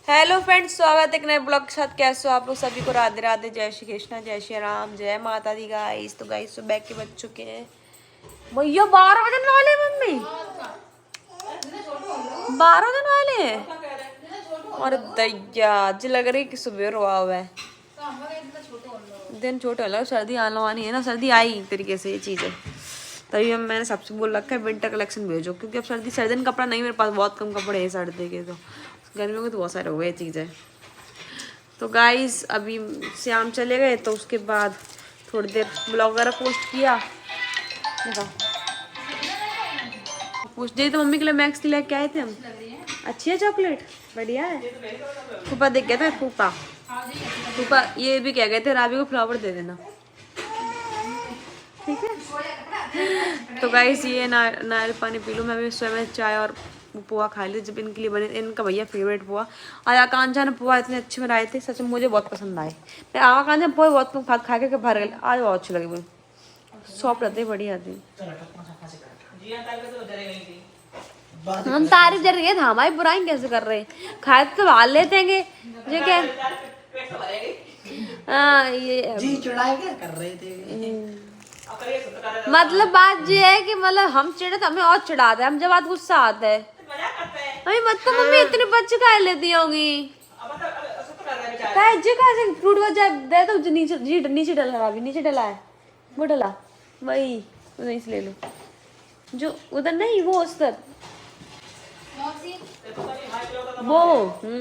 Hello friends, स्वागत है एक नए ब्लॉग के साथ। कैसे हो आप लोग? सभी को राधे राधे, जय श्री कृष्णा, जय श्री राम, जय माता दी। गाइस तो गाइस सुबह के बज चुके हैं भैया 12 बजने वाले। मम्मी 12 बजने वाले हैं और दैया आज लग रही कि सुबह रुआ हुआ है। दिन छोटे हो, सर्दी आने वाली है ना। सर्दी आई एक तरीके से ये चीज़ है, तभी हम मैंने सबसे बोल रखा है विंटर कलेक्शन भेजो, क्योंकि अब सर्दी कपड़ा नहीं, मेरे पास बहुत कम कपड़े हैं सर्दी के। तो गर्मियों के तो बहुत सारे हो गए चीज़ें। तो गाइस अभी शाम चले गए, तो उसके बाद थोड़ी देर ब्लॉग वगैरह पोस्ट किया। पोस्ट दी तो मम्मी के लिए मैक्स की लेके आए थे हम। अच्छी है चॉकलेट, बढ़िया है। फूफा देख गया था, फूफा ये भी कह गए थे राबी को फ्लावर दे देना, ठीक है। तो गाइस ये नारियल पानी पी लो। मैं भी स्वयं चाय और पोहा खा ली जब इनके लिए बने। इनका भैया फेवरेट पोहा। आज आकांक्षा ने पोहा इतने अच्छे बनाए थे, सच में मुझे बहुत पसंद आए। मैं आकांक्षा पोहा बहुत खा के भर गए, आज बहुत अच्छे लगे मुझे। सॉफ्ट रहते, बढ़िया थे। हम तारीफ कर रहे हैं, हमारी बुराई कैसे कर रहे हैं? खाए तो हाल लेते हैं जो क्या। हाँ ये जी चढ़ाए क्या कर रहे थे। मतलब बात ये है कि मतलब हम चिढ़े तो हमें और चिढ़ाते हैं, हम जब बात गुस्सा आता है अभी मत। तो मम्मी इतने बच्चे खा लेती होंगी फ्रूट वजह दे तो नीचे नीचे डला अभी, नीचे डला है वो डला वही वहीं से ले लो जो उधर नहीं, वो उस तर वो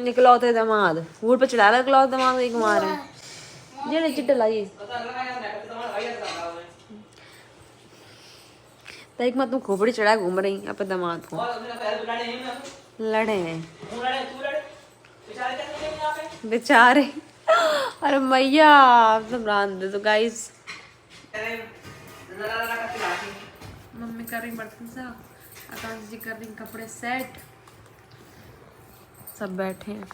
इकलौते दामाद वोट पे चढ़ा रहा इकलौते दामाद एक मारे ये नीचे डला ये देख मत, तुम खोपड़ी चढ़ा घूम रही अपने दामाद को। लड़े हैं बेचारे। अरे मैया तुम रान दे। तो गाइस मम्मी कर रही बर्तन सा, आकाश जी कर रही कपड़े सेट, सब बैठे हैं।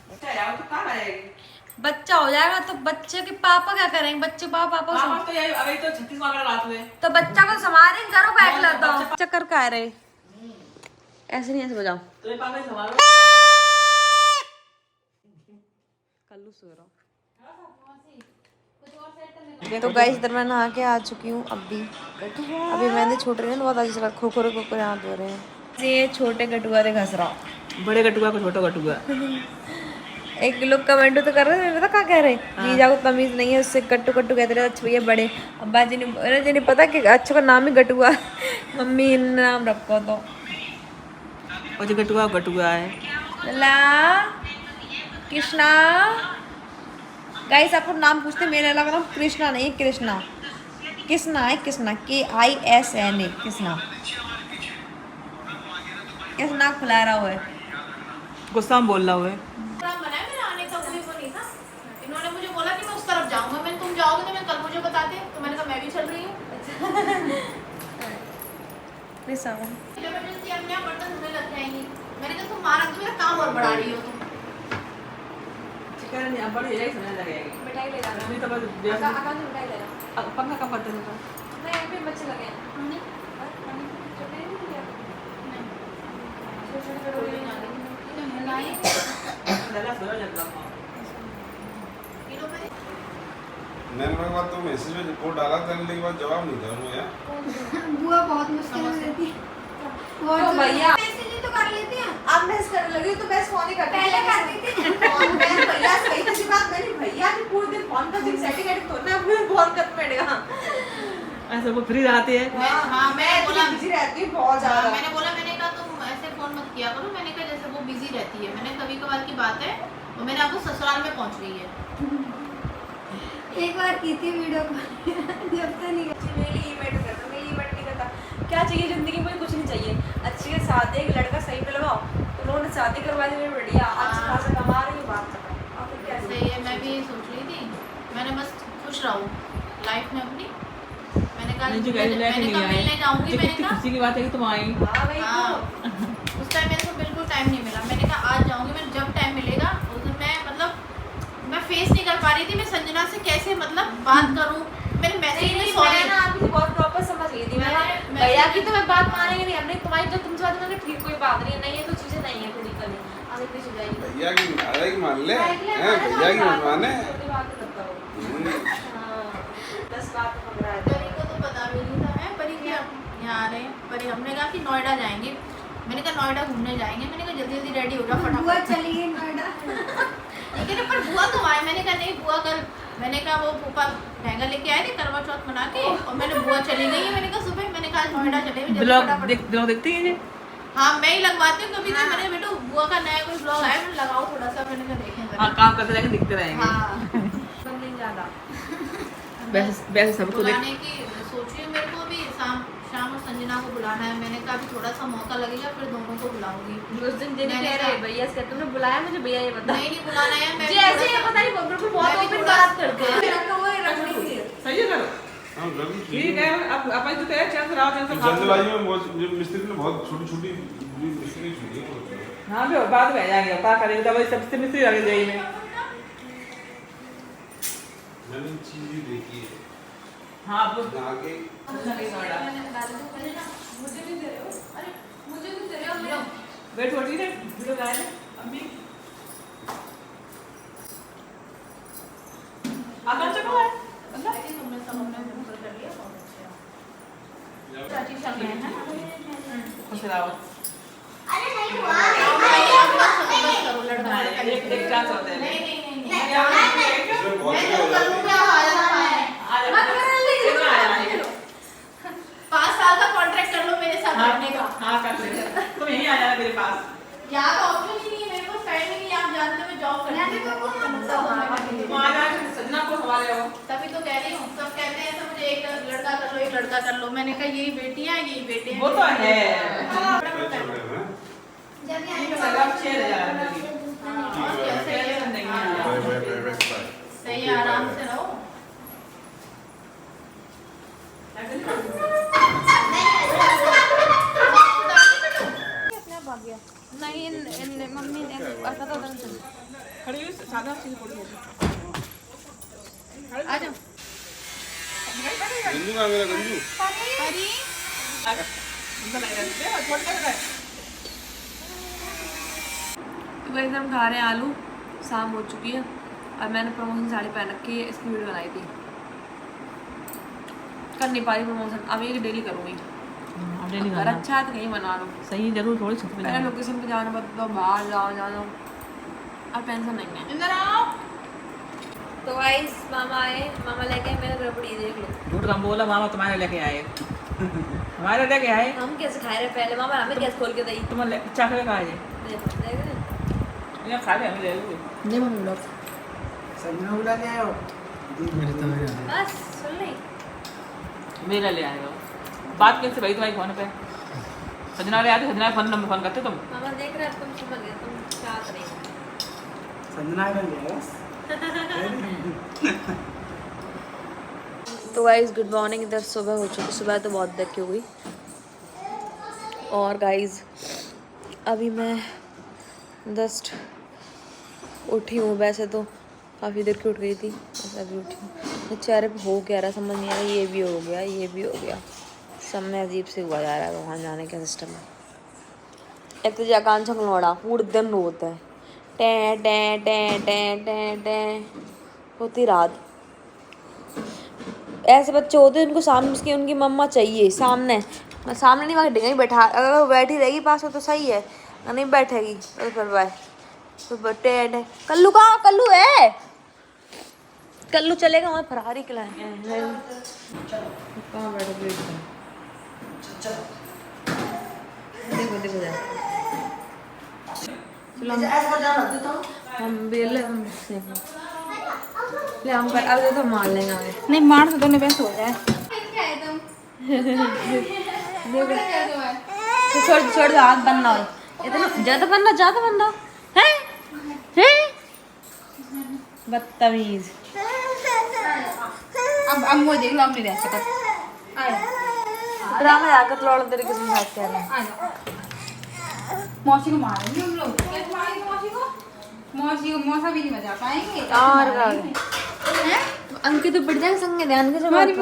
बच्चा हो जाएगा तो बच्चे के पापा क्या करेंगे? बच्चे पापा तो अभी तो 36 माह का रात हुए, तो बच्चा को संभालेंगे, करो बैठ लेता हूं। चक्कर का रहे ऐसे नहीं, ऐसे बजाओ तो पापा ही संभालो। कल्लू सो रहा। तो गाइस इधर मैं नहा के आ चुकी हूँ। अभी मैंने छोटे रहे बहुत अच्छी लगा, खोखरे हाथ धो रहे हैं। ये छोटे कटुआ से घस रहा, बड़े कटुआ को छोटा कटुआ। एक लोग कमेंट तो कर रहे थे, पता क्या कह रहे? जीजा को तमीज नहीं है, उससे कट्टू कट्टू कहते रहे। अच्छा भैया बड़े अब्बा जी ने पता कि अच्छा का नाम ही गटुआ, मम्मी नाम रखो तो मुझे गटुआ गटुआ है। ला कृष्णा गाइस आपको नाम पूछते, मेरे लगा नाम कृष्णा नहीं, कृष्णा कृष्णा है, कृष्णा KISNA कृष्णा। कैसे नाक फुला रहा हुआ है, गुस्सा में बोल रहा हुआ है। इन्होंने मुझे बोला कि मैं उस तरफ जाऊंगा, मैंने तुम जाओगे तो मैं कल मुझे बताते, तो मैंने कहा मैं भी चल रही हूँ। जबरदस्ती अपने आप बर्तन धोने लग जाएंगी। मैंने कहा तुम मारा मेरा काम और बढ़ा रही हो तुम। चिकन नहीं बड़ी यही समझ लगेगी। मिठाई ले जाना अभी तो बस आका मिठाई ले जाना। अब पंखा कब करते हो? नहीं यहाँ पे बच्चे लगे हैं। हमने छोटे नहीं किया, नहीं छोटे तो मिलाई लला सोरा जल्दा मैंने मेरे बाद तो मैसेज में रिपोर्ट डाला, करने के बाद जवाब नहीं दिया मुझे यार। बुआ बहुत मुश्किल में रहती है। तो भैया मैसेज तो कर लेते हैं, आप मैसेज करने लगी तो मैं फोन ही करती पहले करती थी। फोन मैं भैया सही थी बात, मैंने भैया की पूरे दिन फोन पर सेटिंग तो ना फिर फोन कर पड़ेगा ऐसे वो फ्री रहती है। हां मैं बोला बिजी रहती हूं बहुत ज्यादा। मैंने बोला, मैंने कहा तुम ऐसे फोन मत किया करो, मैंने कहा जैसे वो बिजी रहती है, मैंने कभी-कभार की बात है, तो मैंने आपको ससुराल में पहुंच रही है। एक बार की थी वीडियो कॉल, जब से नहीं मेरी इवेंट करता, मेरी इवेंट नहीं करता। क्या चाहिए जिंदगी में? कुछ नहीं चाहिए। अच्छी के साथ एक लड़का सही पे लगाओ, तो उन्होंने शादी करवा दी, मेरी बढ़िया अच्छा खासा कमा रही है, बात खत्म। अब क्या सही है, मैं भी सोच रही थी, मैंने बस खुश रहूं लाइफ में अपनी। मैंने कहा मिलने जाऊंगी, मैंने कहा खुशी की बात है कि तुम आई। हां भाई उस टाइम मेरे को बिल्कुल टाइम नहीं मिला। मैंने कहा आज जाऊंगी, मैं जब टाइम मिलेगा उस दिन मैं मतलब मैं फेस नहीं कर पा रही थी मैं संजना से कैसे मतलब बात करूं। मैंने मैसेज में सॉरी ना आपकी बहुत प्रॉपर समझ गई थी मैं भैया की, तो मैं बात मानेंगे नहीं, हमने तुम्हारी जो तुमसे बात मैंने ठीक कोई बात नहीं है, नहीं है तो चीजें नहीं है थोड़ी कमी। से भी सुझाई भैया की दादा की मान ले हैं, भैया की मत माने। छोटी बात करता हूँ। हाँ, 10 बात पकड़ा है। परी को तो पता भी नहीं था है परी क्या यहाँ आ रहे हैं। परी हमने कहा कि नोएडा जाएंगे। मैंने कहा नोएडा घूमने जाएंगे। मैंने कहा जल्दी जल्दी रेडी हो जा फटाफट चली गई नोएडा। लेकिन पर बुआ तो आए। मैंने कहा नहीं बुआ कल, मैंने कहा वो पापा लहंगा लेके आए थे करवा चौथ मना के और मैंने बुआ चली गई है। मैंने कहा सुबह मैंने कहा नोएडा चले ब्लॉग देखती है। हाँ मैं ही लगवाती हूँ कभी कभी। मैंने बेटू बुआ का नया कोई ब्लॉग आया मैंने लगाओ थोड़ा सा। मैंने कहा देखें हाँ काम करते रहेंगे दिखते रहेंगे। हाँ नहीं ज्यादा वैसे सबको देख बुलाने की सोची हूँ। मेरे को भी शाम और संजना को बुलाना है। मैंने कहा अभी थोड़ा सा मौका लगेगा फिर दोनों को बुलाऊंगी। उस दिन दिन कह रहे भैया से तुमने बुलाया मुझे, भैया ये बता। नहीं बुलाना है। मैं जी ऐसे ही पता नहीं बिल्कुल बहुत ओपन बात करते हैं। सही है करो हाँ जल्दी ठीक है। अब अपन तो कह चांस रहा चांस जल्दबाजी में बहुत मिस्त्री ने बहुत छोटी छोटी मिस्त्री छुड़ी है। हाँ भी बाद में आ जाएंगे क्या करेंगे तब सबसे मिस्त्री लगे जाई में। मैंने चीज देखी है हाँ वो आगे वेट होती है वीडियो गाय अम्मी आकाश चको है चाची सब गए हैं खुश रहो। एक चांस होता है। इसमें बहुत देर हो जाती है। 5 साल का कॉन्ट्रैक्ट कर लो मेरे साथ रहने का। हाँ कर ले तुम यहीं आ जाना मेरे पास। यहाँ का ऑप्शन ही नहीं है। मेरे को फ्रेंड ही नहीं। आप जानते हो मैं जॉब करती हूँ। तुम आ जाओ सजना को हवाले हो। तभी तो कह रही हूँ। सब कहते हैं सब मुझे एक लड़का कर लो एक लड़का कर लो। मैंने कहा यही बेटियां हैं यही बेटे हैं। वो तो है। मैं चल रहा हूँ। सही है आराम से रहो। नहीं मम्मी ने ऐसा तो खड़ी हुई सादा सी पड़ी होगी। आ जाओ। गंजू कहाँ मेरा गंजू? तो वैसे हम खा रहे हैं आलू। शाम हो चुकी है और मैंने प्रमोशन साड़ी पहन रखी है। इसकी वीडियो बनाई थी, कर नहीं पा रही प्रमोशन। अब ये डेली करूँगी। अगर अच्छा है तो कहीं बना लो। सही जरूर थोड़ी छत पे पहले लोकेशन पे जाना पड़ता बाहर जाओ। अब टेंशन नहीं है। इधर आओ। तो गाइस मामा आए, मामा लेके आए मेरे रबड़ी। देख लो झूठ कम बोला मामा तुम्हारे लेके आए। हमारे लेके आए हम कैसे खाए रहे पहले। मामा हमें कैसे खोल के दी। तुम चाकले का आए देख देख ये खा ले हमें ले लो। नहीं मम्मी लोग सजना बुला के आयो बस सुन ली। मेरा ले आए हो बात कैसे भाई तुम्हारी फोन पे सजना ले आते सजना फोन नंबर फोन करते तुम। मामा देख रहे तुम समझ गए तुम चाहत नहीं। संजना कर लिया तो गाइस गुड मॉर्निंग। इधर सुबह हो चुकी। सुबह तो बहुत देर की हो गई। और गाइस अभी मैं जस्ट उठी हूँ। वैसे तो काफ़ी देर की उठ गई थी, बस अभी उठी हूँ। मेरे चेहरे पे हो क्या रहा समझ नहीं आ रहा। ये भी हो गया ये भी हो गया। सब में अजीब से हुआ जा रहा है। वहाँ जाने का सिस्टम है। एक तो आकांक्षा को लौड़ा पूरे दिन रोता है। टे टे टे टे टे टे होती रात। ऐसे बच्चे होते हैं उनको सामने उसकी उनकी मम्मा चाहिए सामने। मैं सामने नहीं वहाँ बैठा। अगर वो बैठी रहेगी पास में तो सही है, नहीं बैठेगी तो फिर बाय। तो टे कल्लू कहाँ कल्लू है। कल्लू चलेगा वहाँ फरारी खिलाएंगे। कहाँ बैठे देखो देखो हम बेल हम ले हम कर अब तो मार लेंगे आगे। नहीं मार तो दोनों बेस्ट हो जाए। छोड़ छोड़ दो हाथ बनना हो। इतना ज्यादा बनना है बदतमीज। अब वो देख लो अब नहीं रह सकता। ड्रामा आकर लौड़ तरीके से बात कर रहे हैं। मौसी को मारेंगे हम लोग। कैसे मारेंगे मौसी को मौसा भी नहीं बजा पाएंगे। और अंकित तो बढ़ जाएंगे संगे ध्यान के मार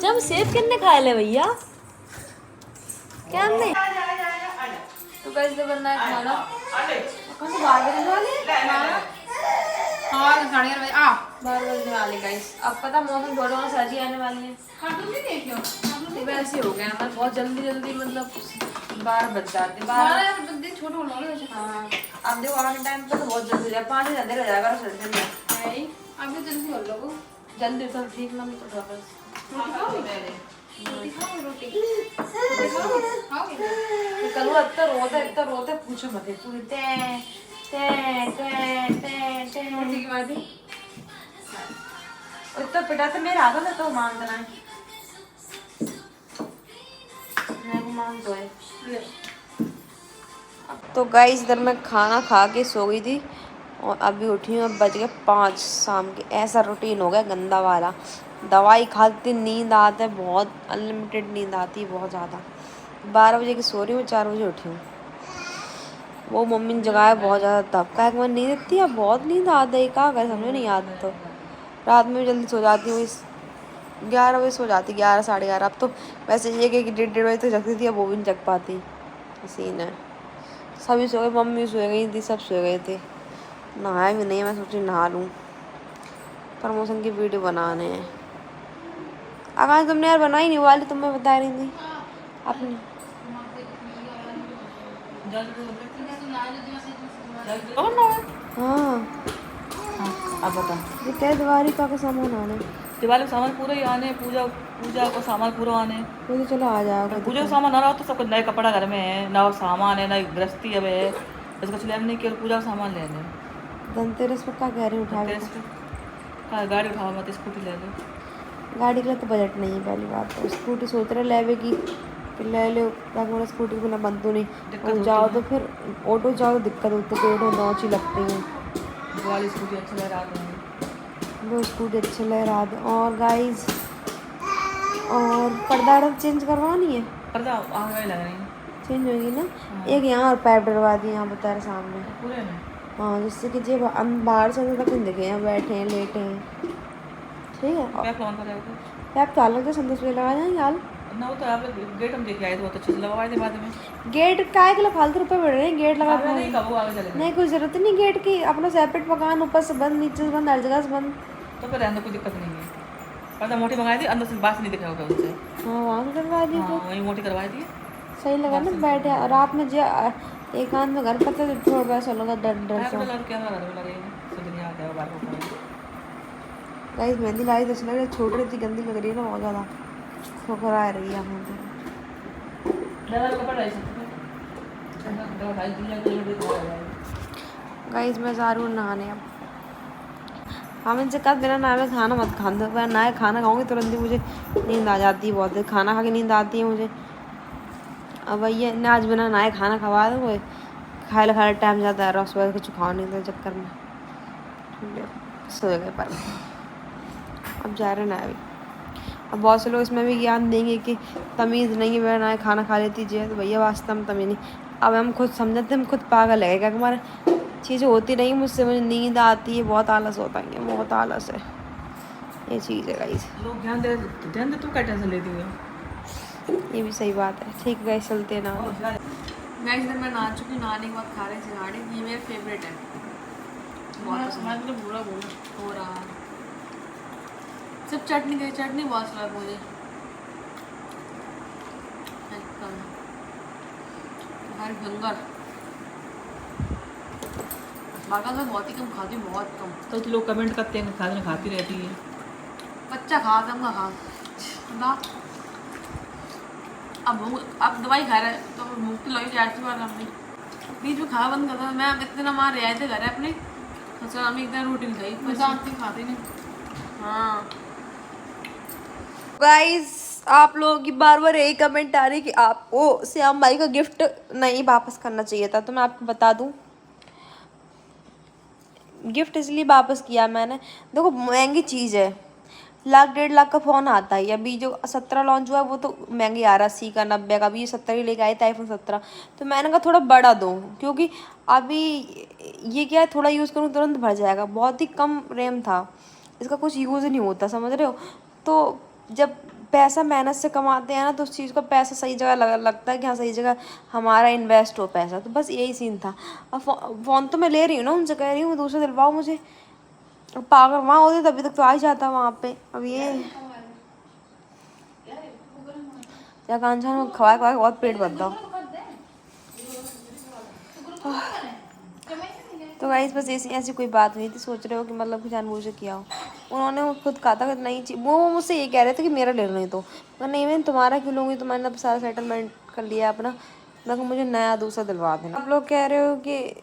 जब सेब कितने खाए ले भैया क्या हमने तो गाइस ये बनना है खाना। कौन सी 12 बजने वाले? हाँ 11:30 बजे आ 12 बजने वाले गाइस। अब पता मौसम थोड़ा थोड़ा सर्दी आने वाली है। कार्टून भी देख लो। तो वैसे हो गया मतलब बहुत जल्दी मतलब 12 बज जाते हैं। 12 12 यार बंदे छोटे हो लोगे वैसे। हाँ अब देखो आने टाइम पे तो बहुत जल्दी हो जाए 5 ही अंधेरा हो जाएगा सर्दी में। नहीं अब भी जल्दी हो लोगो। जल्दी तो ठीक ना भी तो बस। रोटी खाओगे पहले? रोटी खाओगे रोटी खाओगे? तो कल इतना रोते पूछो मत पूरी टे टे टे टे टे रोटी की बात ही। और इतना पिटा तो मेरे हाथों में तो मांगना है। मैं वो मांग तो है। तो गाइस इधर मैं खाना खा के सो गई थी और अभी उठी हूँ। अब बज गए 5 शाम के। ऐसा रूटीन हो गया गंदा वाला। दवाई खाती नींद आता है बहुत, अनलिमिटेड नींद आती है बहुत ज़्यादा। 12 बजे की सो रही हूँ, 4 बजे उठी हूँ। वो मम्मी ने जगाया बहुत ज़्यादा तब का मैं नींद इतनी है बहुत नींद आता है क्या कर समझ नहीं आता। तो रात में जल्दी सो जाती हूँ 11 बजे सो जाती 11 साढ़े 11। अब तो वैसे 1-1 डेढ़ बजे तक जगती थी अब वो भी नहीं जग पाती। सीन है सभी सो गए, मम्मी सो गई थी, सब सो गए थे। नहाया भी नहीं, मैं सोची नहा लूँ। प्रमोशन की वीडियो बनाने हैं। आकाश तुमने यार बनाई नहीं वाली, तुम मैं बता रही थी आपने। हाँ अब बता। ये क्या दिवाली का सामान आने। दिवाली का सामान पूरा ही आने, पूजा का सामान पूरा आने। वो तो चलो आ जाएगा। पूजा का सामान आ रहा हो तो सबको नए कपड़ा घर में है, नया सामान है, नई गृहस्थी अब है। बस कुछ लेने नहीं केवल पूजा का सामान लेने। धनतेरस पर क्या कह रही हूँ उठा गाड़ी उठाओ मत, स्कूटी ले लो। गाड़ी के लिए तो बजट नहीं है पहली बात। तो स्कूटी सोच रहे लेवे की कि ले लो ताकि मेरा स्कूटी बिना बनतू नहीं। और जाओ तो फिर ऑटो जाओ तो दिक्कत होती है, ऑटो नौच ही लगती है। दिवाली स्कूटी अच्छी लगा देंगे। वो स्कूटी अच्छे लग रहा था। और गाइस और पर्दा चेंज करवानी है। पर्दा आगे लग रही है चेंज होगी ना। एक यहाँ और पाइप डलवा दी यहाँ बता रहे सामने। पूरे में। हाँ जिससे कि जब बाहर से अंदर तक नहीं दिखे, यहाँ बैठे हैं लेटे हैं। ठीक है पैक लॉन कर जाएगा। पैप तो अलग से संदेश पे लगा जाएंगे हाल। ना वो तो आप गेट हम देख के आए थे, बहुत अच्छे से लगवाए थे बाद में। गेट काय के लिए फालतू रुपए बढ़ रहे हैं गेट लगा आगे नहीं कब वो आगे चले नहीं कोई जरूरत नहीं गेट की। अपना सेपरेट मकान ऊपर से बंद नीचे से बंद हर जगह से बंद। तो फिर रहने कोई दिक्कत नहीं है। पर्दा मोटी मंगाई थी, अंदर से बात नहीं दिखा होगा उनसे। हाँ वहाँ से करवा दी हाँ तो वही मोटी करवाई थी। सही लगा ना। बैठे रात में जो एकांत में घर पता तो थोड़ा पैसा लगा डर डर सा। कैमरा लगेगा सुधर आ जाएगा बार को। गाइस मेहंदी लाई तो लग रही है छोटी रही गंदी लग रही है ना बहुत ज़्यादा खोखरा आ रही है यहाँ पे। गाइस मैं जा रही हूँ नहाने। अब हम इनसे कब बिना नहाए में खाना मत खा दो। मैं नहाए खाना खाऊंगी तुरंत ही मुझे नींद आ जाती है बहुत। खाना खा के नींद आती है मुझे। अब भैया ने आज बिना नहाए खाना खवा दो कोई खाए खाए टाइम जाता है। रस वगैरह कुछ खाओ नहीं था चक्कर में सो गए। पर अब जा रहे ना अभी। अब बहुत से लोग इसमें भी ज्ञान देंगे कि तमीज़ नहीं है बिना नहाए खाना खा लेती है। तो भैया वास्तव में तमीज़ नहीं। अब हम खुद समझते हम खुद पागल है क्या हमारे चीज़ें होती नहीं मुझसे। मुझे नींद आती है बहुत आलस होता है बहुत आलस है ये चीज़ है गाइस। लोग ध्यान दे तू क्या टेंशन लेती है। ये भी सही बात है। ठीक है गाइस चलते ना। गाइस इधर मैं नहा चुकी। नहाने के बाद खा रहे सिंघाड़े। ये मेरा फेवरेट है बहुत पसंद है। पूरा हो रहा सिर्फ चटनी बहुत स्वाद मुझे एकदम हर भंगर। बाका मैं बहुत ही कम खाती हूँ बहुत कम। तो लोग कमेंट करते हैं खाने खाती रहती है। बच्चा खा दम खा ना। अब दवाई खा रहे तो भूख तो लगी जाती बार अपनी बीच में खा बंद करता। मैं इतने मार आए थे घर अपने ससुराल में एकदम रोटी नहीं खाई मैं खाती नहीं। हाँ गाइस आप लोगों की बार बार यही कमेंट आ रही कि आपको श्याम भाई का गिफ्ट नहीं वापस करना चाहिए था। तो मैं आपको बता दूं गिफ्ट इसलिए वापस किया मैंने। देखो महंगी चीज़ है 1,00,000-1.5 लाख का फ़ोन आता है। अभी जो 17 लॉन्च हुआ है वो तो महंगी आ रहा है 80 का 90 का। अभी ये 70 ही लेके आए थे iPhone 17। तो मैंने कहा थोड़ा बड़ा दूँ क्योंकि अभी ये क्या है थोड़ा यूज़ करूँ तुरंत भर जाएगा। बहुत ही कम रैम था इसका कुछ यूज़ नहीं होता समझ रहे हो। तो जब पैसा मेहनत से कमाते हैं ना तो उस चीज़ का पैसा सही जगह लगता है कि हाँ सही जगह हमारा इन्वेस्ट हो पैसा। तो बस यही सीन था। अब फ़ोन तो मैं ले रही हूँ ना, उनसे कह रही हूँ दूसरा दिलवाओ मुझे। अब पागल वहाँ होते तभी तक तो आ ही जाता वहाँ पे। अब ये या कांछा में खवा खवा बहुत पेट भरता। तो गाइस बस ऐसी कोई बात नहीं थी। सोच रहे हो कि मतलब कि जानबूझ के किया हो। उन्होंने खुद कहा था कि नहीं वो मुझसे ये कह रहे थे कि मेरा ले लें तो मैं नहीं, मैं तुम्हारा क्यों लूँगी, तो मैंने अब सारा सेटलमेंट कर लिया अपना। मैं मुझे नया दूसरा दिलवा देना। आप लोग कह रहे हो कि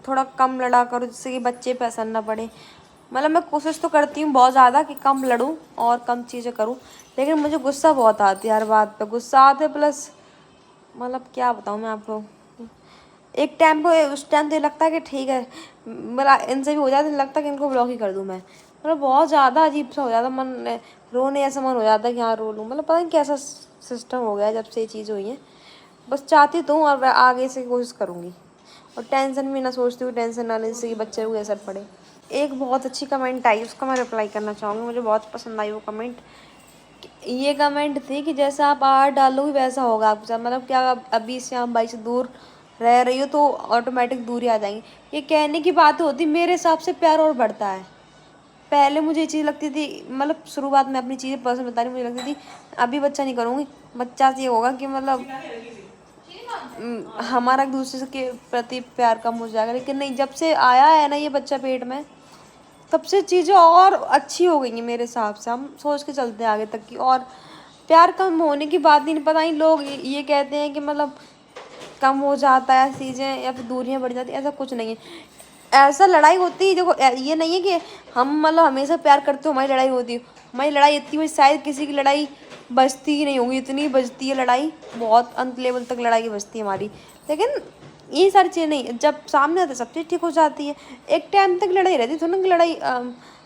थोड़ा कम लड़ा करो जिससे कि बच्चे पसंद ना पड़े। मतलब मैं कोशिश तो करती हूँ बहुत ज़्यादा कि कम लड़ूँ और कम चीज़ें करूँ, लेकिन मुझे गुस्सा बहुत आती है हर बात पे। गुस्सा आते प्लस मतलब क्या बताऊँ मैं आपको, एक टाइम पे उस टाइम तो ये लगता है कि ठीक है मेरा इनसे भी हो जाता है, लगता है कि इनको ब्लॉक ही कर दूँ मैं। मतलब बहुत ज़्यादा अजीब सा हो जाता मन, रोने ऐसा मन हो जाता है कि हाँ रो लूँ। मतलब पता नहीं कैसा सिस्टम हो गया जब से ये चीज़ हुई है। बस चाहती तो हूँ और आगे से कोशिश करूँगी और टेंशन भी ना सोचती हूँ, टेंशन ना लेने से कि बच्चे को असर पड़े। एक बहुत अच्छी कमेंट आई, उसका मैं रिप्लाई करना चाहूँगी। मुझे बहुत पसंद आई वो कमेंट। ये कमेंट थी कि जैसा आप आर्ट डालोगे वैसा होगा आपके साथ। मतलब क्या अभी से हम भाई से दूर रह रही हो तो ऑटोमेटिक दूरी आ जाएंगी। ये कहने की बात होती, मेरे हिसाब से प्यार और बढ़ता है। पहले मुझे ये चीज़ लगती थी, मतलब शुरुआत में अपनी चीज़ें पर्सनल बता रही, मुझे लगती थी अभी बच्चा नहीं करूँगी, बच्चा से ये होगा कि मतलब हमारा एक दूसरे के प्रति प्यार कम हो जाएगा। लेकिन नहीं, जब से आया है ना ये बच्चा पेट में तब से चीज़ें और अच्छी हो गई हैं मेरे हिसाब से। हम सोच के चलते हैं आगे तक की। और प्यार कम होने की बात नहीं, पता नहीं लोग ये कहते हैं कि मतलब कम हो जाता है चीज़ें या फिर दूरियां बढ़ जाती हैं, ऐसा कुछ नहीं है। ऐसा लड़ाई होती है, देखो ये नहीं है कि हम मतलब हमेशा प्यार करते हो हमारी लड़ाई होती है। हमारी लड़ाई इतनी हुई शायद किसी की लड़ाई बजती ही नहीं होगी, इतनी बजती है लड़ाई, बहुत अंत लेवल तक लड़ाई बजती है हमारी। लेकिन ये सारी चीज़ें नहीं, जब सामने आते सब चीज़ ठीक हो जाती है। एक टाइम तक लड़ाई रहती थोड़ी ना कि लड़ाई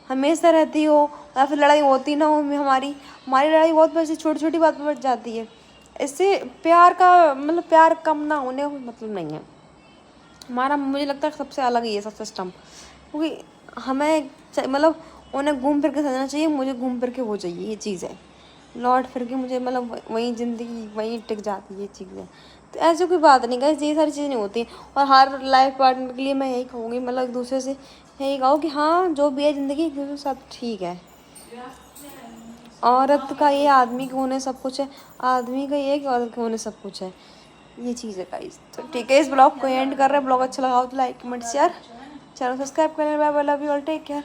हमेशा रहती हो या फिर लड़ाई होती ना हो। हमारी लड़ाई बहुत बड़ी छोटी छोटी बात पर बढ़ जाती है। इससे प्यार का मतलब प्यार कम ना होने का मतलब नहीं है हमारा। मुझे लगता है सबसे अलग ही है सब सिस्टम, क्योंकि हमें मतलब उन्हें घूम फिर के समझना चाहिए, मुझे घूम फिर के हो चाहिए ये चीज़ है। लौट फिर के मुझे मतलब वहीं ज़िंदगी वहीं टिक जाती है ये चीज़ें। तो ऐसी कोई बात नहीं गाइस, ये सारी चीज़ें नहीं होती। और हर लाइफ पार्टनर के लिए मैं यही कहूँगी, मतलब एक दूसरे से यही कहो कि हाँ जो भी है ज़िंदगी एक दूसरे के साथ ठीक है। औरत का ये आदमी के होने सब कुछ है, आदमी का ये कि औरत के होने सब कुछ है, ये चीज़ है गाइस। तो ठीक है, इस ब्लॉग को एंड कर रहे हैं। ब्लॉग अच्छा लगा हो तो like comment share, channel subscribe करें। Bye bye, love you all, take care.